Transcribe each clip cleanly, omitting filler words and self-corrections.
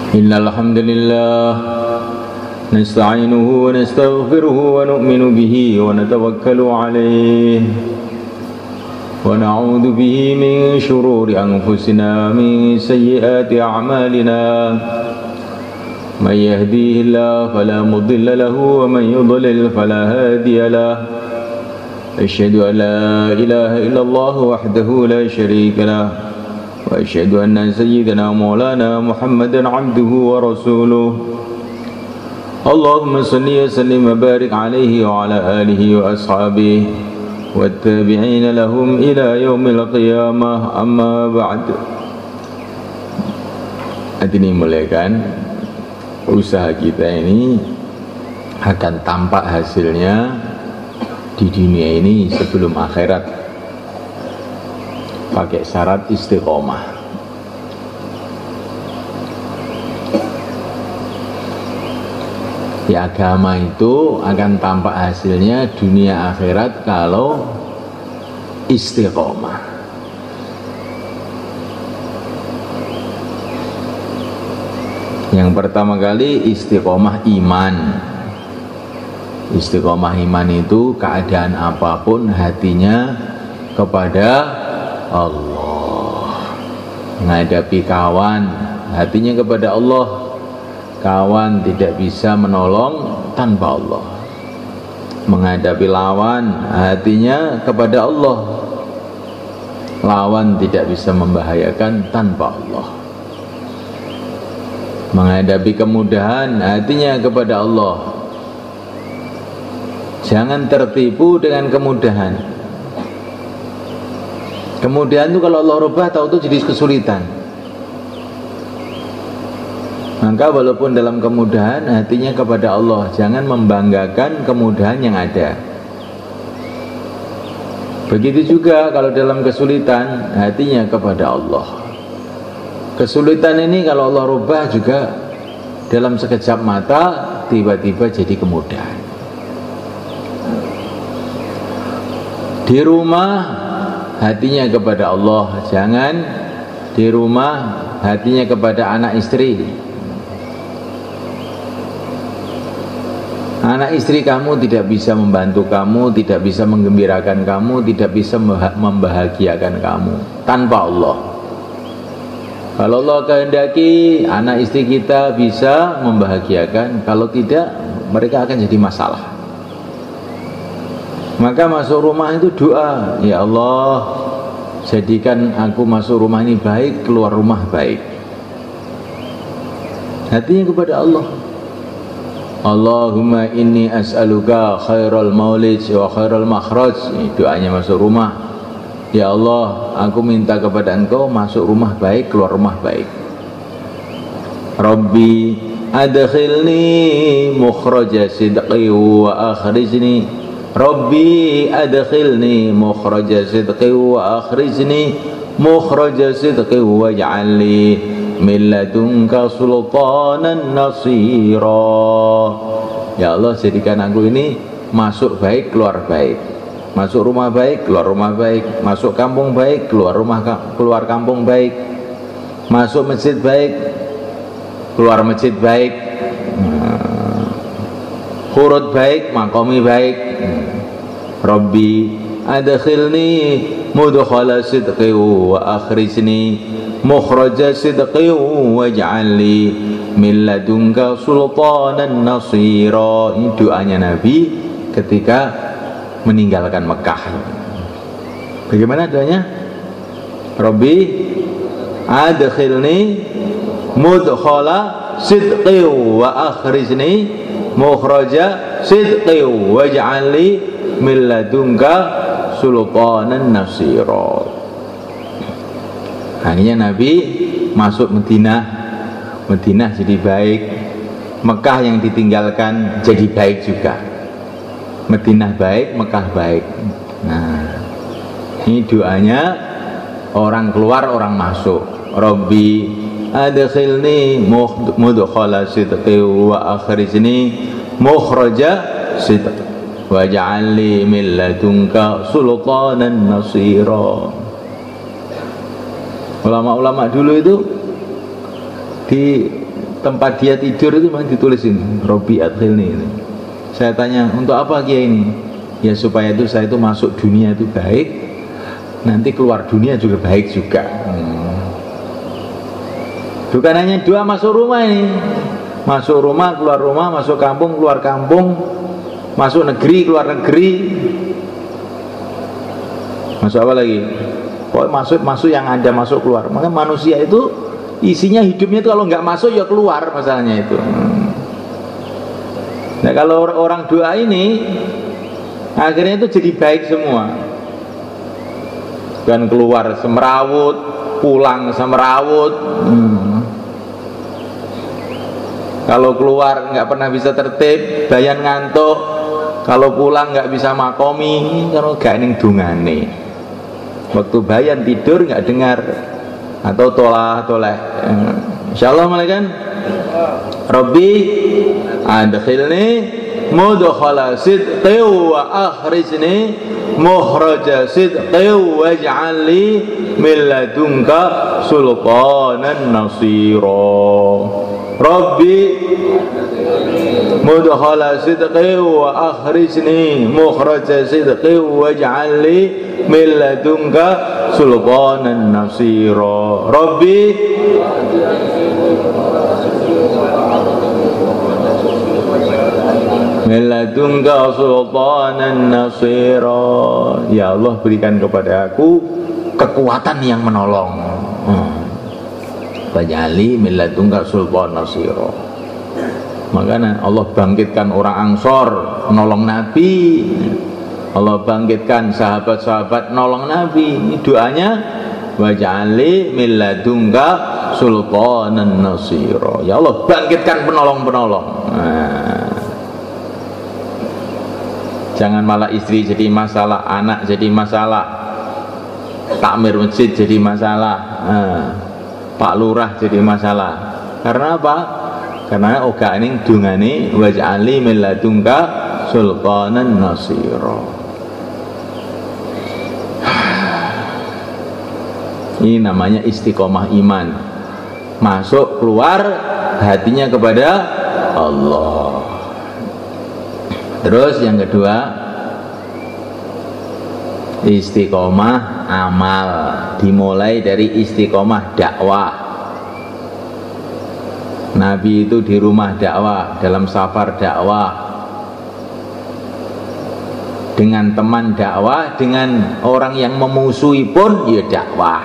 إن الحمد لله نستعينه ونستغفره ونؤمن به ونتوكل عليه ونعوذ به من شرور أنفسنا من سيئات أعمالنا من يهديه الله فلا مضل له ومن يضلل فلا هادي له أشهد أن لا إله إلا الله وحده لا شريك له وأشهد أن سيدنا مولانا محمدا عبده ورسوله اللهم صل وسلم وبارك عليه وعلى آله وأصحابه والتابعين لهم إلى يوم القيامة أما بعد. Hadirin muliakan, usaha kita ini akan tampak hasilnya di dunia ini sebelum akhirat, pakai syarat istiqomah. Di agama itu akan tampak hasilnya dunia akhirat kalau istiqomah. Yang pertama kali istiqomah iman. Istiqomah iman itu keadaan apapun hatinya kepada Allah. Menghadapi kawan hatinya kepada Allah. Kawan tidak bisa menolong tanpa Allah. Menghadapi lawan hatinya kepada Allah. Lawan tidak bisa membahayakan tanpa Allah. Menghadapi kemudahan hatinya kepada Allah. Jangan tertipu dengan kemudahan. Kemudahan itu kalau Allah rubah tahu itu jadi kesulitan. Maka walaupun dalam kemudahan hatinya kepada Allah, jangan membanggakan kemudahan yang ada. Begitu juga kalau dalam kesulitan hatinya kepada Allah. Kesulitan ini kalau Allah rubah juga dalam sekejap mata tiba-tiba jadi kemudahan. Di rumah hatinya kepada Allah, jangan di rumah hatinya kepada anak istri. Anak istri kamu tidak bisa membantu kamu, tidak bisa menggembirakan kamu, tidak bisa membahagiakan kamu tanpa Allah. Kalau Allah kehendaki anak istri kita bisa membahagiakan, kalau tidak mereka akan jadi masalah. Maka masuk rumah itu doa, ya Allah jadikan aku masuk rumah ini baik, keluar rumah baik. Hatinya kepada Allah. Allahumma inni as'aluka khairal maulid wa khairal makhraj. Doanya masuk rumah. Ya Allah, aku minta kepada Engkau masuk rumah baik, keluar rumah baik. Rabbi adkhilni mukhraja sidqi wa akhrijni. Rabbi adkhilni mukhraja sidqi wa akhrijni mukhraja sidqi waj'alni min ladunka sultanan nasira. Ya Allah, jadikan aku ini masuk baik, keluar baik. Masuk rumah baik, keluar rumah baik. Masuk kampung baik, keluar kampung baik. Masuk masjid baik, keluar masjid baik. Khurud baik, makomi baik. Rabbi adkhilni mudkhala sidqi wa akhrijni mukhraja sidqi waj'alni min ladunka sultanan nasira. Ini doanya Nabi ketika meninggalkan Mekah. Bagaimana doanya? Rabbi adkhilni mudkhala sidqi wa akhrijni mukhraja sidqi waj'alni min ladunka sultanan nasira. Akhirnya Nabi masuk Madinah. Madinah jadi baik. Mekah yang ditinggalkan jadi baik juga. Madinah baik, Mekah baik. Nah, ini doanya orang keluar, orang masuk. Rabbi adkhilni mudkhala sidqi wa akhrijni mukhraja sidqi waj'alni min ladunka sultanan nasira. Ulama-ulama dulu itu tempat dia tidur itu memang ditulis ini, Robbi adkhilni ini. Saya tanya, untuk apa Kiai ini? Ya supaya itu saya itu masuk dunia itu baik, nanti keluar dunia juga baik juga. Bukan hanya doa masuk rumah ini, masuk rumah, keluar rumah, masuk kampung, keluar kampung, masuk negeri, keluar negeri, masuk apa lagi? Pokoknya masuk yang ada, masuk keluar. Maka manusia itu isinya hidupnya itu kalau nggak masuk ya keluar, masalahnya itu. Nah kalau orang doa ini akhirnya itu jadi baik semua. Bukan keluar semerawut, pulang semerawut. Kalau keluar nggak pernah bisa tertib, bayan ngantuk. Kalau pulang nggak bisa makomi, kalau gak ning dungane. Waktu bayan tidur nggak dengar atau toleh. Insyaallah malaikan. Rabbi adkhilni mudkhala sidqi wa akhrijni mukhraja sidqi waj'al li min ladunka sultanan nasira. Rabbi mudkhala sidqi wa akhrijni mukhraja sidqi waj'al li min ladunka sultanan nasira. Rabbi Meladunka sultanan nasira. Ya Allah, berikan kepada aku kekuatan yang menolong. Waj'ali meladunka sultanan nasira. Makanya Allah bangkitkan orang Ansor nolong Nabi. Allah bangkitkan sahabat-sahabat nolong Nabi. Ini doanya waj'ali meladunka sultanan nasira. Ya Allah, bangkitkan penolong-penolong. Jangan malah istri jadi masalah, anak jadi masalah, takmir masjid jadi masalah, Pak Lurah jadi masalah. Karena apa? Karena oga ini dungane waj'ali min ladunka sultanan nasira. Ini namanya istiqomah iman. Masuk keluar hatinya kepada Allah. Terus yang kedua, istiqomah amal, dimulai dari istiqomah dakwah. Nabi itu di rumah dakwah, dalam safar dakwah, dengan teman dakwah, dengan orang yang memusuhi pun ya dakwah,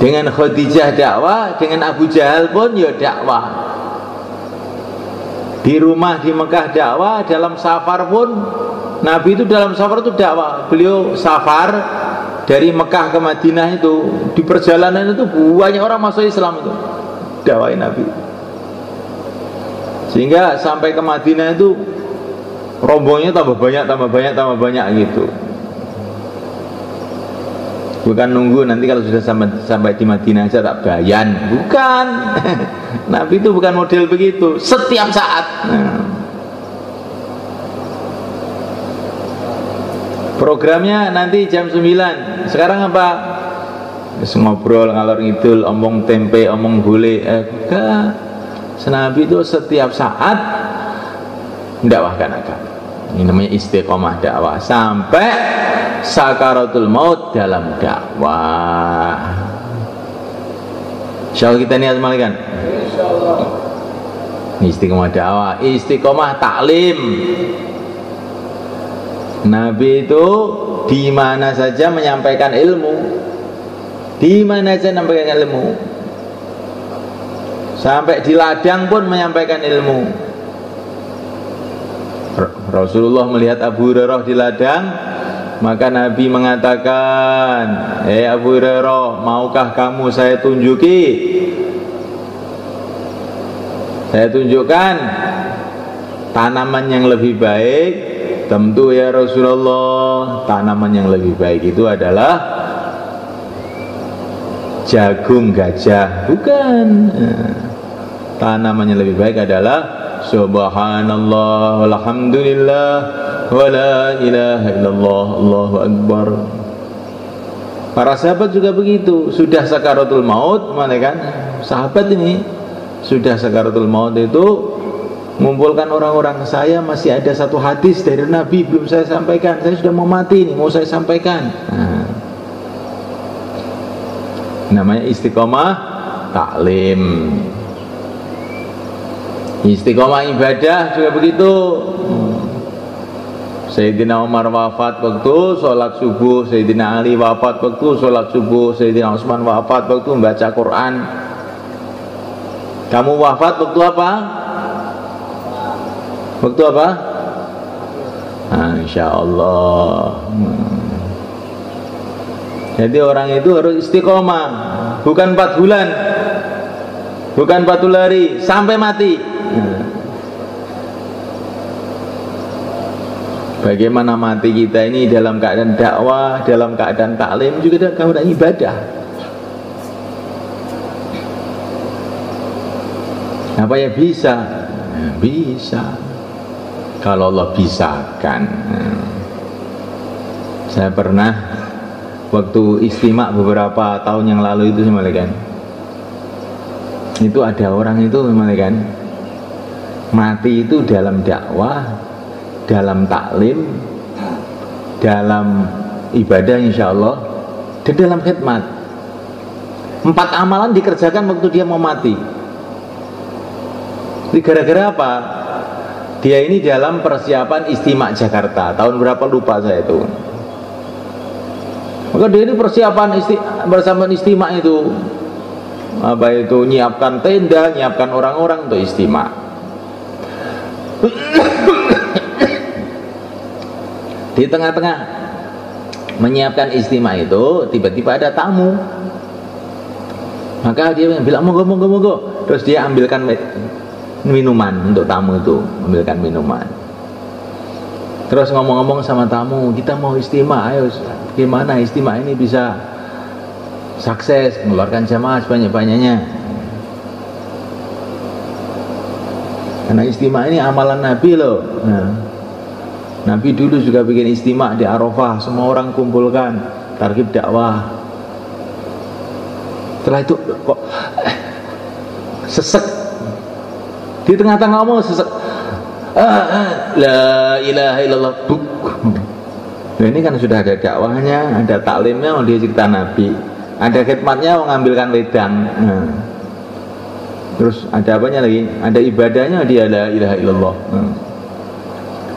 dengan Khadijah dakwah, dengan Abu Jahal pun ya dakwah. Di rumah di Mekah dakwah, dalam safar pun Nabi itu dalam safar itu dakwah. Beliau safar dari Mekah ke Madinah itu, di perjalanan itu banyak orang masuk Islam itu, dakwahin Nabi. Sehingga sampai ke Madinah itu rombongnya tambah banyak gitu. Bukan nunggu nanti kalau sudah sampai di Madinah aja tak bayan, bukan. Nabi itu bukan model begitu, setiap saat. Programnya nanti jam 9. Sekarang apa? Ngobrol ngalor ngidul, omong tempe, omong gule. Bukan. Nabi itu setiap saat mendakwahkan agama. Ini namanya istiqomah dakwah sampai sakaratul maut dalam dakwah. Insyaallah kita niat malikan. Insyaallah. Istiqomah dakwah, istiqomah taklim. Nabi itu di mana saja menyampaikan ilmu. Di mana saja menyampaikan ilmu. Sampai di ladang pun menyampaikan ilmu. Rasulullah melihat Abu Hurairah di ladang, maka Nabi mengatakan, Abu Hurairah, maukah kamu saya tunjuki? Saya tunjukkan tanaman yang lebih baik. Tentu ya Rasulullah, tanaman yang lebih baik itu adalah jagung gajah. Bukan. Tanaman yang lebih baik adalah subhanallah walhamdulillah wa la ilaha illallah Allahu akbar. Para sahabat juga begitu, sudah sakaratul maut, mana kan? Sahabat ini sudah sakaratul maut itu mengumpulkan orang-orang, saya masih ada satu hadis dari Nabi belum saya sampaikan, saya sudah mau mati nih, mau saya sampaikan. Namanya istiqomah taklim. Istiqomah ibadah juga begitu. Sayyidina Umar wafat waktu sholat subuh, Sayyidina Ali wafat waktu sholat subuh, Sayyidina Utsman wafat waktu membaca Quran. Kamu wafat waktu apa? Waktu apa? Insya Allah. Jadi orang itu harus istiqomah, bukan 4 bulan, bukan 40 hari, sampai mati. Bagaimana mati kita ini dalam keadaan dakwah, dalam keadaan taklim, juga dalam keadaan ibadah. Apa ya bisa? Bisa. Kalau Allah bisakan. Saya pernah waktu istimak beberapa tahun yang lalu itu kan, itu ada orang itu kan, mati itu dalam dakwah, dalam taklim, dalam ibadah insya Allah, dan dalam khidmat. 4 amalan dikerjakan waktu dia mau mati. Gara-gara apa? Dia ini dalam persiapan istimak Jakarta tahun berapa lupa saya itu. Maka dia ini persiapan istimak itu, apa itu, nyiapkan tenda, nyiapkan orang-orang untuk istimak. Di tengah-tengah menyiapkan istimak itu, tiba-tiba ada tamu. Maka dia bilang monggo. Terus dia ambilkan minuman untuk tamu itu, ambilkan minuman. Terus ngomong-ngomong sama tamu, kita mau istimak, ayo gimana istimak ini bisa sukses, mengeluarkan jamaah sebanyak-banyaknya. Karena istimak ini amalan Nabi loh. Nabi dulu juga bikin istimak di Arafah, semua orang kumpulkan, targhib dakwah. Setelah itu kok sesek di tengah-tengah ngomong, sesek, la ilaha illallah. Nah, ini kan sudah ada dakwahnya, ada taklimnya, dia cerita Nabi, ada khidmatnya, mengambilkan wedang. Terus ada apanya lagi? Ada ibadahnya, dia la ilaha illallah.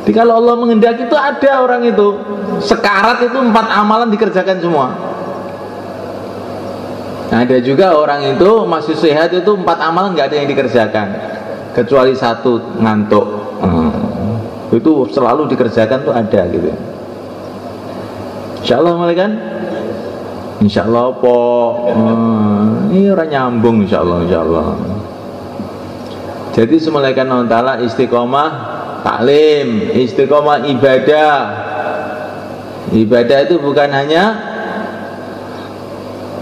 Jadi kalau Allah menghendaki itu ada orang itu sekarat itu 4 amalan dikerjakan semua. Nah, ada juga orang itu masih sehat itu 4 amalan nggak ada yang dikerjakan kecuali 1 ngantuk. Itu selalu dikerjakan tuh ada gitu. Insya Allah kan? Insya Allah po. Ini orang nyambung insya Allah. Jadi semulaikan Allah Ta'ala istiqomah taklim, istiqomah ibadah. Ibadah itu bukan hanya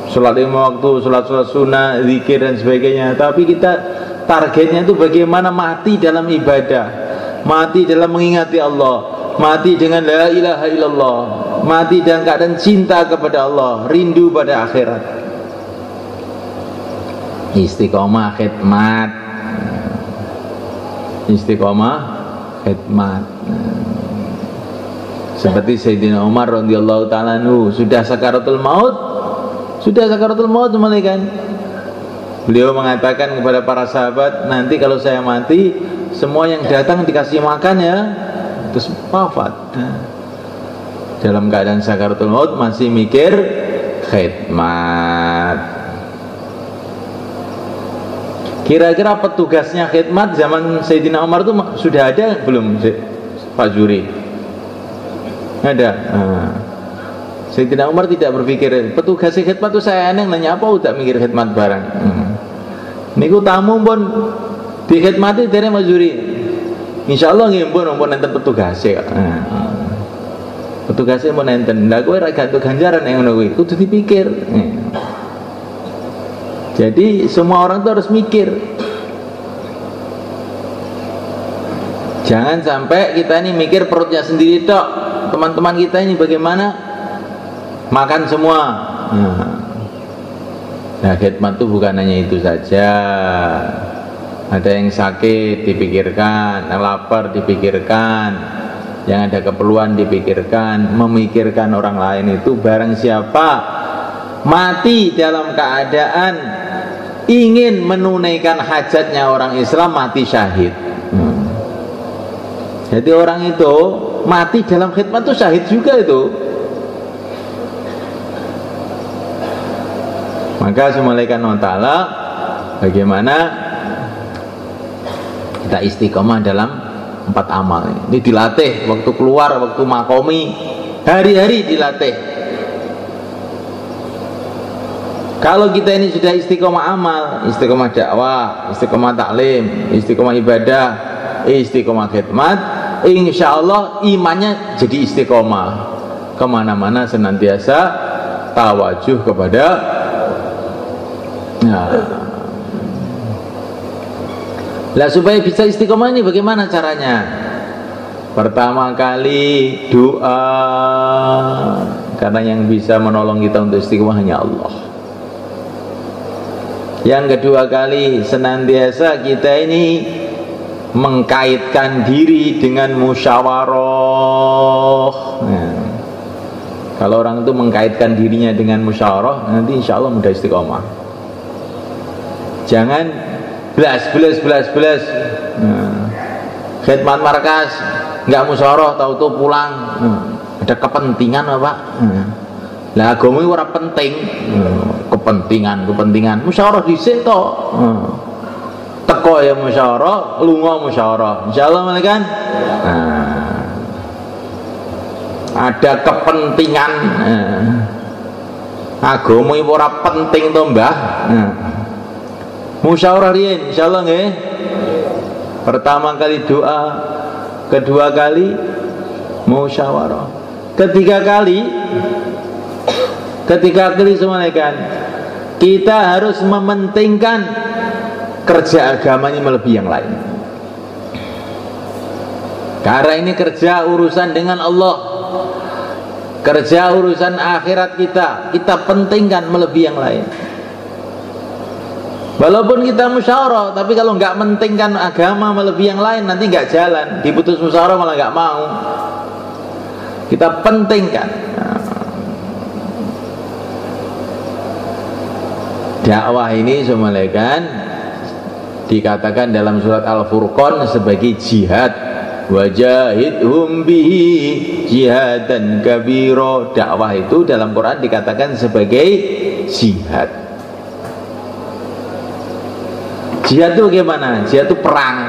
sholat 5 waktu, sholat sunnah, zikir dan sebagainya, tapi kita targetnya itu bagaimana mati dalam ibadah, mati dalam mengingati Allah, mati dengan la ilaha illallah, mati dalam keadaan cinta kepada Allah, rindu pada akhirat. Istiqomah khidmat, istiqomah khidmat. Seperti Sayyidina Umar radhiyallahu ta'ala anhu, sudah sakaratul maut kan. Beliau mengatakan kepada para sahabat, nanti kalau saya mati, semua yang datang dikasih makan ya. Terus wafat. Dalam keadaan sakaratul maut masih mikir khidmat. Kira-kira petugasnya khidmat zaman Sayyidina Umar itu sudah ada belum, Pak Juri? Ada. Sayyidina Umar tidak berpikir petugas khidmat itu saya aneh nanya apa udah mikir khidmat barang. Niku tamu pun dikhidmati dari Pak Juri. Insyaallah nggih pun nenten petugasnya. Petugasnya pun nenten. Lah kowe ra gantung ganjaran yang ngono kuwi, kudu dipikir. Jadi semua orang itu harus mikir. Jangan sampai kita ini mikir perutnya sendiri tok. Teman-teman kita ini bagaimana makan semua, Nah, khidmat itu bukan hanya itu saja. Ada yang sakit dipikirkan, yang lapar dipikirkan, yang ada keperluan dipikirkan. Memikirkan orang lain itu barang siapa mati dalam keadaan ingin menunaikan hajatnya orang Islam, mati syahid. Jadi orang itu mati dalam khidmat itu syahid juga itu. Maka semalakan Allah Ta'ala, bagaimana kita istiqomah dalam 4 amal. Ini dilatih waktu keluar, waktu makomi, hari-hari dilatih. Kalau kita ini sudah istiqomah amal, istiqomah dakwah, istiqomah taklim, istiqomah ibadah, istiqomah khidmat, insya Allah imannya jadi istiqomah. Kemana-mana senantiasa tawajuh kepada Lah supaya bisa istiqomah ini bagaimana caranya? Pertama kali doa, karena yang bisa menolong kita untuk istiqomah hanya Allah. Yang kedua kali, senantiasa kita ini mengkaitkan diri dengan musyawarah. Kalau orang itu mengkaitkan dirinya dengan musyawarah, nanti insya Allah mudah istiqomah. Jangan belas. Khidmat markas nggak musyawarah, tahu-tahu pulang. Ada kepentingan apa? Lah agama itu ora penting. Kepentingan. Musyawarah dhisik to. Teko ya musyawarah, lunga musyawarah. Insyaallah kan? Ada kepentingan. Agama itu ora penting to, Mbah. Musyawarah riyen insyaallah nggih. Pertama kali doa, kedua kali musyawarah, ketiga kali semuanya kita harus mementingkan kerja agamanya melebihi yang lain. Karena ini kerja urusan dengan Allah, kerja urusan akhirat kita pentingkan melebihi yang lain. Walaupun kita musyawarah, tapi kalau nggak mentingkan agama melebihi yang lain, nanti nggak jalan. Diputus musyawarah malah nggak mau. Kita pentingkan. Dakwah ini semalakan dikatakan dalam surat Al-Furqan sebagai jihad. Wajahidhum bihi jihadan kabira. Dakwah itu dalam Quran dikatakan sebagai jihad. Jihad itu bagaimana? Jihad itu perang.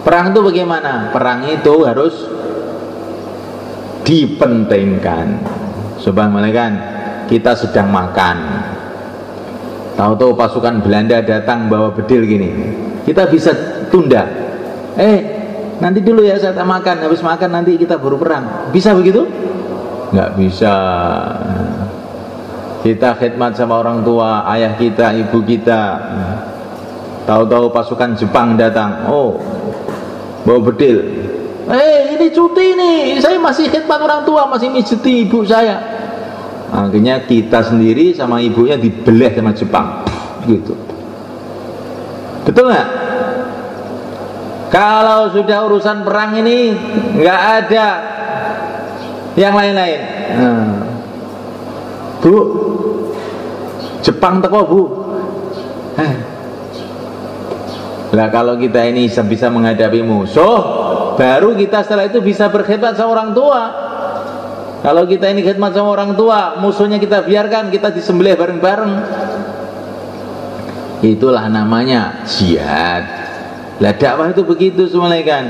Perang itu bagaimana? Perang itu harus dipentingkan. Subhanallah, kita sedang makan, tahu-tahu pasukan Belanda datang bawa bedil gini, kita bisa tunda. Nanti dulu ya saya makan, habis makan nanti kita baru perang. Bisa begitu? Nggak bisa. Kita khidmat sama orang tua, ayah kita, ibu kita. Tahu-tahu pasukan Jepang datang, bawa bedil. Ini cuti nih, saya masih khidmat orang tua, masih mijeti ibu saya. Akhirnya kita sendiri sama ibunya dibelah sama Jepang, gitu. Betul nggak? Kalau sudah urusan perang ini nggak ada yang lain-lain. Bu, Jepang teko bu. Lah kalau kita ini bisa menghadapi musuh, baru kita setelah itu bisa berkhidmat sama orang tua. Kalau kita ini khidmat sama orang tua, musuhnya kita biarkan, kita disembelih bareng-bareng. Itulah namanya jihad. Lah dakwah itu begitu semuanya kan.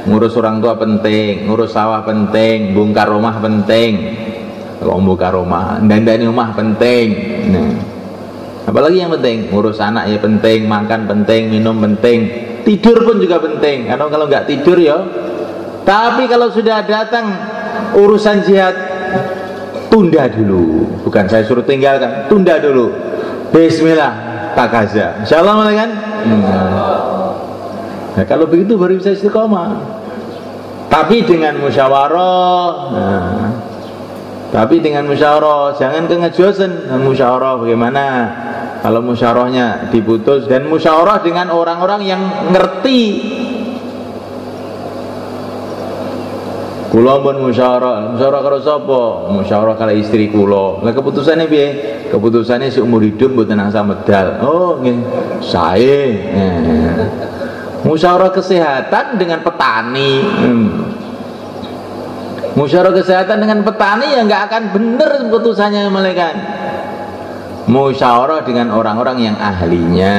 Ngurus orang tua penting, ngurus sawah penting, bongkar rumah penting. Kalau bongkar rumah, dandani rumah penting. Apalagi yang penting, ngurus anak ya penting, makan penting, minum penting, tidur pun juga penting. Karena kalau nggak tidur ya. Tapi kalau sudah datang urusan jihad, tunda dulu. Bukan saya suruh tinggalkan, tunda dulu. Bismillah, takaza. Insyaallah kan? Nah, kalau begitu baru bisa istiqomah. Tapi dengan musyawarah. Tapi dengan musyawarah, jangan kengejosen. Musyawarah bagaimana? Kalau musyawarahnya diputus, dan musyawarah dengan orang-orang yang ngerti. Kula pun musyawarah karo sapa? Musyawarah karo istri kula. Lah keputusannya piye? Keputusannya seumur hidup mboten nang medal. Oh, nggih. Sae. Musyawarah kesehatan dengan petani. Musyawarah kesehatan dengan petani ya nggak akan benar keputusannya malaikat. Musyawarah dengan orang-orang yang ahlinya.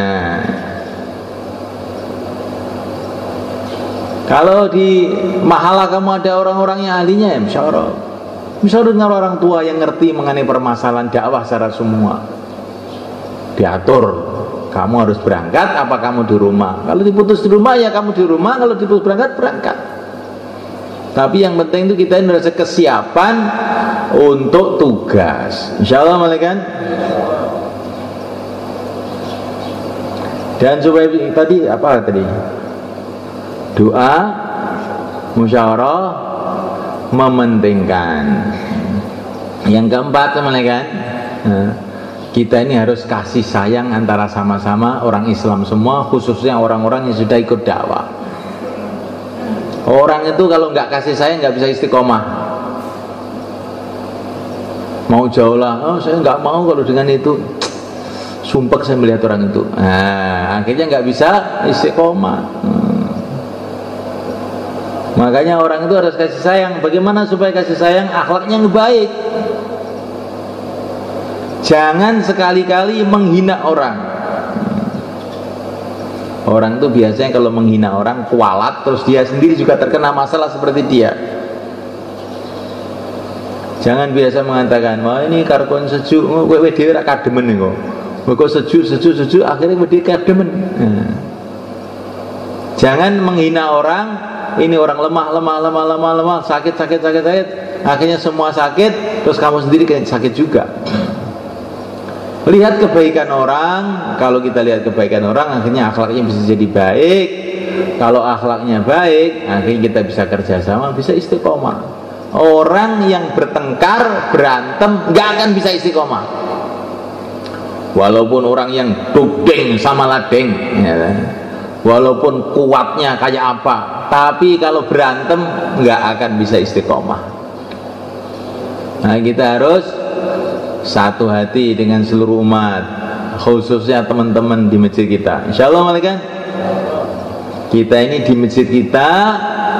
Kalau di mahala kamu ada orang-orang yang ahlinya ya musyawarah. Musyawarah dengan orang tua yang ngerti mengenai permasalahan dakwah secara semua. Diatur, kamu harus berangkat apa kamu di rumah. Kalau diputus di rumah ya kamu di rumah, kalau diputus berangkat. Tapi yang penting itu kita merasa kesiapan untuk tugas. Insyaallah malaikat. Dan supaya tadi apa tadi? Doa, musyawarah, mementingkan. Yang keempat malaikat, kita ini harus kasih sayang antara sama-sama orang Islam semua, khususnya orang-orang yang sudah ikut dakwah. Orang itu kalau nggak kasih sayang nggak bisa istiqomah. Mau jauh lah, oh saya nggak mau kalau dengan itu. Sumpah saya melihat orang itu. Nah, akhirnya nggak bisa istiqomah. Makanya orang itu harus kasih sayang. Bagaimana supaya kasih sayang? Akhlaknya yang baik. Jangan sekali-kali menghina orang. Orang itu biasanya kalau menghina orang kualat, terus dia sendiri juga terkena masalah seperti dia. Jangan biasa mengatakan, wah ini karkon sejuk, wewe dhewe ra kademen kok. Kok sejuk, akhirnya dia kademen. Jangan menghina orang, ini orang lemah, sakit, akhirnya semua sakit, terus kamu sendiri sakit juga. Lihat kebaikan orang. Kalau kita lihat kebaikan orang, akhirnya akhlaknya bisa jadi baik. Kalau akhlaknya baik, akhirnya kita bisa kerjasama, bisa istiqomah. Orang yang bertengkar, berantem, gak akan bisa istiqomah. Walaupun orang yang dugdeng sama ladeng, ya, walaupun kuatnya kayak apa, tapi kalau berantem gak akan bisa istiqomah. Nah, kita harus satu hati dengan seluruh umat, khususnya teman-teman di masjid kita. Insyaallah malaikat. Kita ini di masjid kita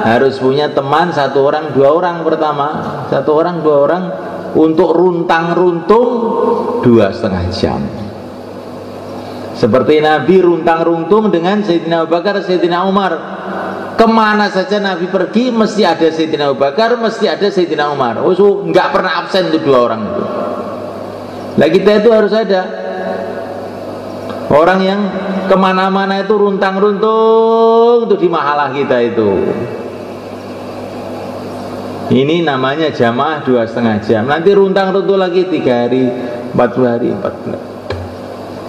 harus punya teman 1 orang 2 orang pertama. 1 orang 2 orang untuk runtang-runtung 2,5 jam. Seperti Nabi runtang-runtung dengan Sayyidina Abu Bakar, Sayyidina Umar. Kemana saja Nabi pergi mesti ada Sayyidina Abu Bakar, mesti ada Sayyidina Umar. Nggak pernah absen itu 2 orang itu. Nah kita itu harus ada orang yang kemana-mana itu runtang-runtung itu di mahalah kita itu. Ini namanya jamaah 2,5 jam. Nanti runtang-runtung lagi 3 hari, 40 hari, 40.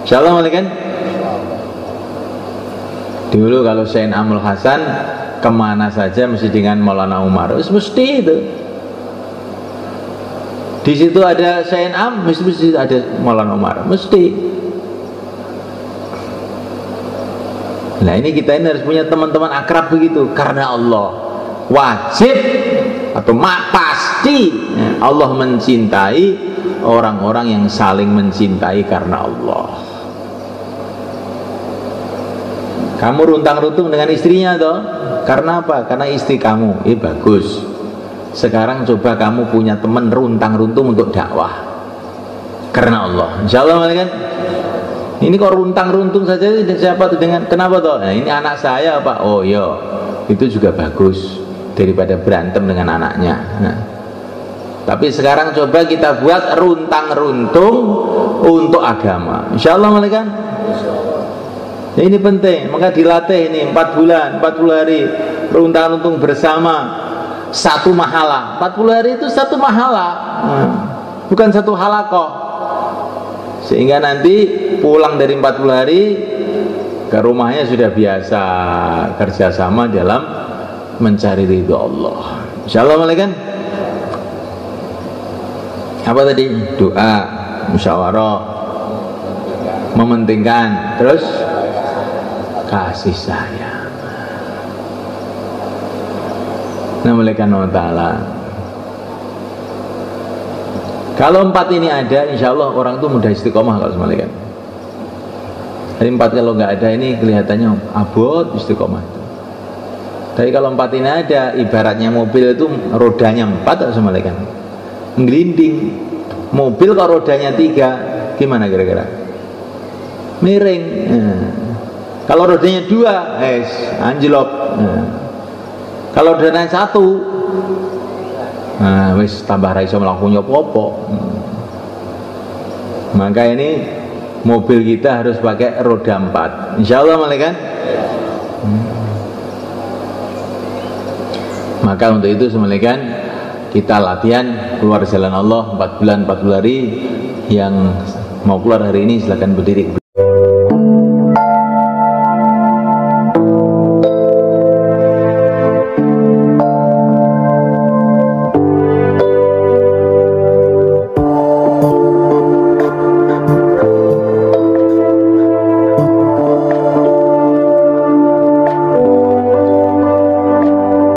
Insyaallah malaikat. Dulu kalau Sayyid Amul Hasan kemana saja mesti dengan Maulana Umar, mesti itu. Di situ ada Sayyid Am, mesti ada Maulana Umar, mesti. Nah ini kita ini harus punya teman-teman akrab begitu, karena Allah wajib atau pasti Allah mencintai orang-orang yang saling mencintai karena Allah. Kamu runtang-runtung dengan istrinya toh, karena apa? Karena istri kamu, bagus. Sekarang coba kamu punya teman runtang-runtung untuk dakwah karena Allah. Insyaallah malaikat. Ini kok runtang-runtung saja siapa tuh dengan kenapa toh? Nah, ini anak saya Pak. Oh iya, itu juga bagus daripada berantem dengan anaknya. Nah, tapi sekarang coba kita buat runtang-runtung untuk agama. Insyaallah malaikat. Ya, ini penting, maka dilatih ini 4 bulan, 40 hari runtang-runtung bersama satu mahala. 40 hari itu satu mahala, bukan satu halakoh. Sehingga nanti pulang dari 40 hari ke rumahnya sudah biasa kerjasama dalam mencari ridho Allah. Insyaallah malaikat. Apa tadi? Doa, musyawarah, mementingkan, terus kasih sayang. Nah, malaikat ta'ala. Kalau 4 ini ada, insya Allah orang itu mudah istiqomah kalau malaikat. Jadi 4 kalau nggak ada ini kelihatannya abot istiqomah. Tapi kalau 4 ini ada, ibaratnya mobil itu rodanya 4 atau malaikat. Ngelinding. Mobil kalau rodanya 3, gimana kira-kira? Miring. Kalau rodanya 2, anjlok. Kalau rodanya 1, wis tambah ra iso mlaku nyopo-opo. Maka ini mobil kita harus pakai roda 4. Insyaallah malaikat. Maka untuk itu semalikan kita latihan keluar jalan Allah 4 bulan 40 hari. Yang mau keluar hari ini silakan berdiri.